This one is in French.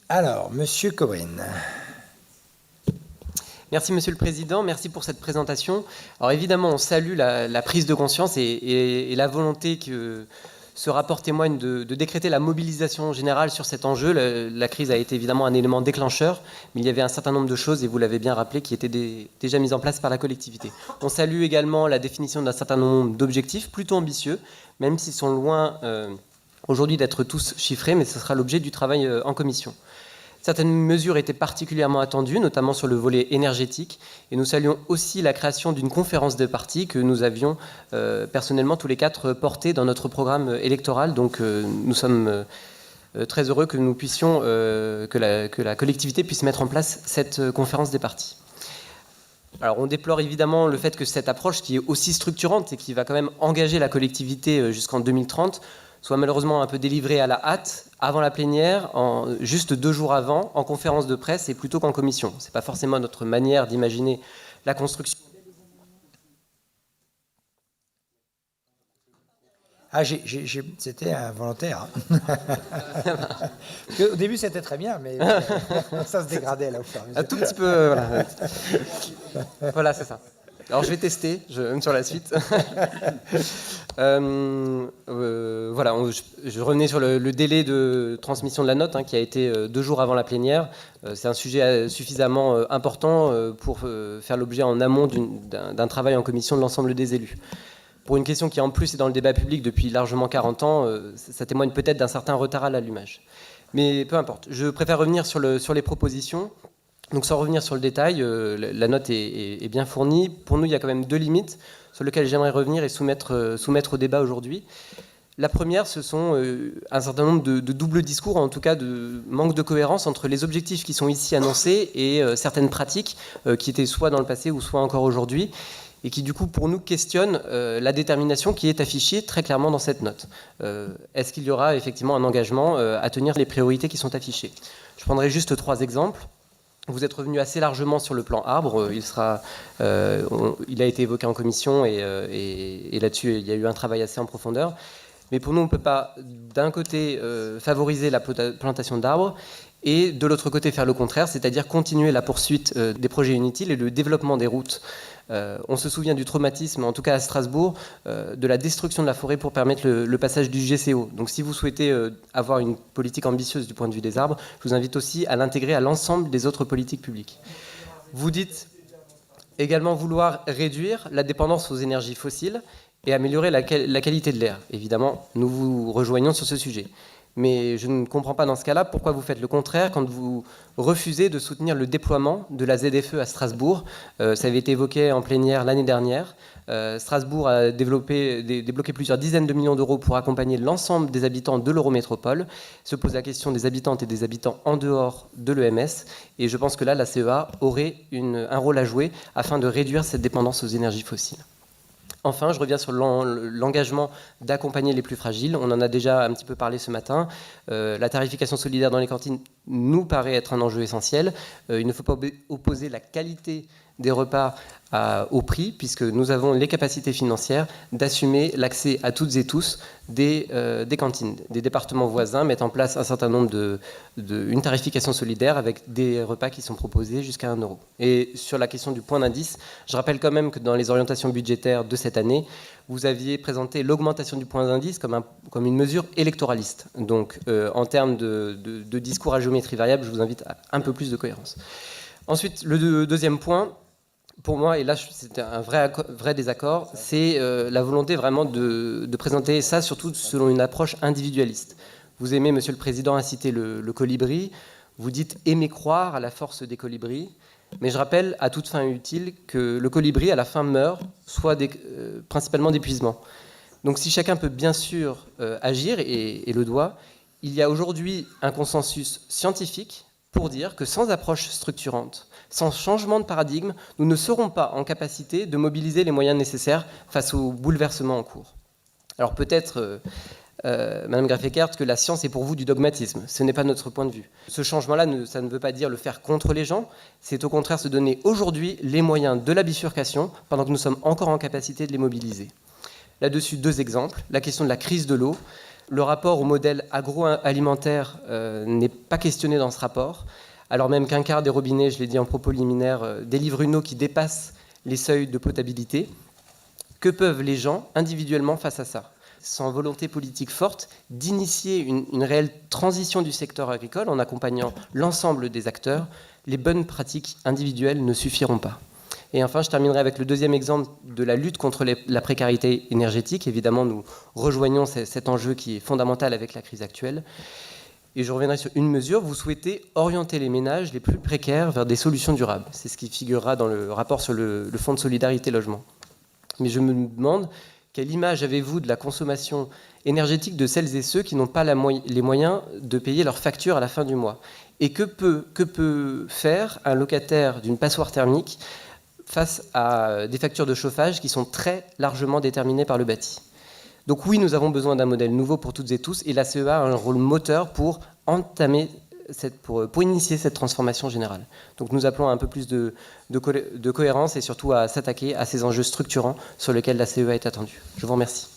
Alors, Monsieur Cohen. Merci Monsieur le Président, merci pour cette présentation. Alors évidemment, on salue la prise de conscience et la volonté que ce rapport témoigne de décréter la mobilisation générale sur cet enjeu. La crise a été évidemment un élément déclencheur, mais il y avait un certain nombre de choses, et vous l'avez bien rappelé, qui étaient déjà mises en place par la collectivité. On salue également la définition d'un certain nombre d'objectifs plutôt ambitieux, même s'ils sont loin aujourd'hui d'être tous chiffrés, mais ce sera l'objet du travail en commission. Certaines mesures étaient particulièrement attendues, notamment sur le volet énergétique. Et nous saluons aussi la création d'une conférence des partis que nous avions personnellement tous les quatre portée dans notre programme électoral. Donc nous sommes très heureux que nous puissions, que la collectivité puisse mettre en place cette conférence des partis. Alors on déplore évidemment le fait que cette approche qui est aussi structurante et qui va quand même engager la collectivité jusqu'en 2030 soit malheureusement un peu délivrée à la hâte, avant la plénière, juste 2 jours avant, en conférence de presse et plutôt qu'en commission. Ce n'est pas forcément notre manière d'imaginer la construction. Ah, c'était involontaire. Au début, c'était très bien, mais ça se dégradait là au fur et à mesure. Un tout petit peu, voilà. Voilà, c'est ça. Alors je vais tester, même sur la suite. Voilà, je revenais sur le délai de transmission de la note, qui a été 2 jours avant la plénière. C'est un sujet suffisamment important pour faire l'objet en amont d'un travail en commission de l'ensemble des élus. Pour une question qui en plus est dans le débat public depuis largement 40 ans, ça témoigne peut-être d'un certain retard à l'allumage. Mais peu importe, je préfère revenir sur les propositions. Donc sans revenir sur le détail, la note est bien fournie. Pour nous, il y a quand même 2 limites sur lesquelles j'aimerais revenir et soumettre au débat aujourd'hui. La première, ce sont un certain nombre de doubles discours, en tout cas de manque de cohérence entre les objectifs qui sont ici annoncés et certaines pratiques qui étaient soit dans le passé ou soit encore aujourd'hui, et qui du coup pour nous questionnent la détermination qui est affichée très clairement dans cette note. Est-ce qu'il y aura effectivement un engagement à tenir les priorités qui sont affichées ? Je prendrai juste 3 exemples. Vous êtes revenu assez largement sur le plan arbre. Il a été évoqué en commission et là-dessus, il y a eu un travail assez en profondeur. Mais pour nous, on ne peut pas, d'un côté, favoriser la plantation d'arbres et de l'autre côté, faire le contraire, c'est-à-dire continuer la poursuite des projets inutiles et le développement des routes. On se souvient du traumatisme, en tout cas à Strasbourg, de la destruction de la forêt pour permettre le passage du GCO. Donc si vous souhaitez avoir une politique ambitieuse du point de vue des arbres, je vous invite aussi à l'intégrer à l'ensemble des autres politiques publiques. Vous dites également vouloir réduire la dépendance aux énergies fossiles et améliorer la qualité de l'air. Évidemment, nous vous rejoignons sur ce sujet. Mais je ne comprends pas dans ce cas-là pourquoi vous faites le contraire quand vous refusez de soutenir le déploiement de la ZFE à Strasbourg. Ça avait été évoqué en plénière l'année dernière. Strasbourg a débloqué plusieurs dizaines de millions d'euros pour accompagner l'ensemble des habitants de l'Eurométropole. Se pose la question des habitantes et des habitants en dehors de l'EMS. Et je pense que là, la CEA aurait un rôle à jouer afin de réduire cette dépendance aux énergies fossiles. Enfin, je reviens sur l'engagement d'accompagner les plus fragiles. On en a déjà un petit peu parlé ce matin. La tarification solidaire dans les cantines nous paraît être un enjeu essentiel. Il ne faut pas opposer la qualité des repas au prix, puisque nous avons les capacités financières d'assumer l'accès à toutes et tous des cantines. Des départements voisins mettent en place un certain nombre une tarification solidaire avec des repas qui sont proposés jusqu'à 1 euro. Et sur la question du point d'indice, je rappelle quand même que dans les orientations budgétaires de cette année, vous aviez présenté l'augmentation du point d'indice comme une mesure électoraliste. Donc, en termes de discours à géométrie variable, je vous invite à un peu plus de cohérence. Ensuite, le deuxième point, pour moi, et là c'est un vrai désaccord, c'est la volonté vraiment de présenter ça surtout selon une approche individualiste. Vous aimez, Monsieur le Président, inciter le colibri, vous dites aimer croire à la force des colibris, mais je rappelle à toute fin utile que le colibri à la fin meurt, soit principalement d'épuisement. Donc si chacun peut bien sûr agir et le doit, il y a aujourd'hui un consensus scientifique pour dire que sans approche structurante, sans changement de paradigme, nous ne serons pas en capacité de mobiliser les moyens nécessaires face aux bouleversements en cours. Alors peut-être, Madame Graff-Eckert, que la science est pour vous du dogmatisme. Ce n'est pas notre point de vue. Ce changement-là, ça ne veut pas dire le faire contre les gens, c'est au contraire se donner aujourd'hui les moyens de la bifurcation pendant que nous sommes encore en capacité de les mobiliser. Là-dessus, 2 exemples. La question de la crise de l'eau. Le rapport au modèle agroalimentaire n'est pas questionné dans ce rapport, alors même qu'un quart des robinets, je l'ai dit en propos liminaire, délivrent une eau qui dépasse les seuils de potabilité. Que peuvent les gens individuellement face à ça ? Sans volonté politique forte d'initier une réelle transition du secteur agricole en accompagnant l'ensemble des acteurs, les bonnes pratiques individuelles ne suffiront pas. Et enfin, je terminerai avec le deuxième exemple de la lutte contre la précarité énergétique. Évidemment, nous rejoignons cet enjeu qui est fondamental avec la crise actuelle. Et je reviendrai sur une mesure. Vous souhaitez orienter les ménages les plus précaires vers des solutions durables. C'est ce qui figurera dans le rapport sur le Fonds de solidarité logement. Mais je me demande, quelle image avez-vous de la consommation énergétique de celles et ceux qui n'ont pas les moyens de payer leurs factures à la fin du mois ? Et que peut faire un locataire d'une passoire thermique face à des factures de chauffage qui sont très largement déterminées par le bâti. Donc oui, nous avons besoin d'un modèle nouveau pour toutes et tous, et la CEA a un rôle moteur pour initier cette transformation générale. Donc nous appelons à un peu plus de cohérence et surtout à s'attaquer à ces enjeux structurants sur lesquels la CEA est attendue. Je vous remercie.